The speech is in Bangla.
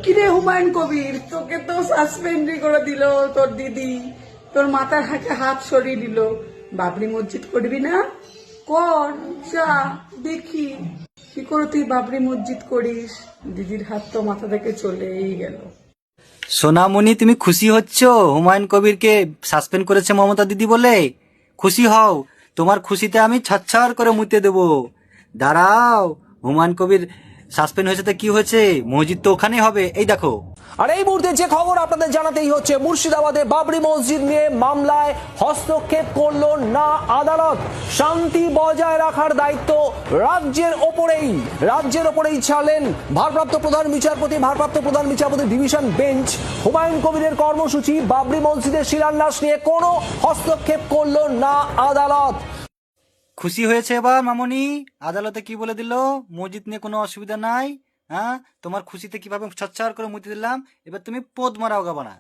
কিরে হুমায়ুন কবির, তোকে তো সাসপেন্ডই করে দিল তোর দিদি, তোর মাথার হাতে হাত সরিয়ে দিল। বাবরি মসজিদ করবি না? কর, যা দেখি কি করে তুই বাবরি মসজিদ করিস। দিদির হাত তো মাথা থেকে চলেই গেল। সোনামণি, তুমি খুশি হচ্ছ হুমায়ুন কবিরকে সাসপেন্ড করেছে মমতা দিদি বলে? খুশি হও, তোমার খুশিতে আমি ছাড়ছাড় করে মুতে দেব। দাঁড়াও, হুমায়ুন কবির সাসপেন্ড হয়েছে তো কি হয়েছে, মসজিদ তো ওখানেই হবে, এই দেখো। আর এই মুহূর্তে যে খবর আপনাদের জানাতেই হচ্ছে, মুর্শিদাবাদে বাবরি মসজিদ নিয়ে মামলায় হস্তক্ষেপ করলো না আদালত। শান্তি বজায় রাখার দায়িত্ব রাজ্যের ওপরেই ছাড়লেন ভারপ্রাপ্ত প্রধান বিচারপতি ডিভিশন বেঞ্চ। হুমায়ুন কবিরের কর্মসূচি বাবরি মসজিদের শিলান্যাস নিয়ে কোনো হস্তক্ষেপ করলো না আদালত। খুশি হয়েছে এবার মামনি? আদালতে কি বলে দিল? মসজিদ নিয়ে কোনো অসুবিধা নাই। হ্যাঁ, তোমার খুশিতে কিভাবে ছাড়ছাড় করে মুতে দিলাম, এবার তুমি পোদ মারাও গাবানা।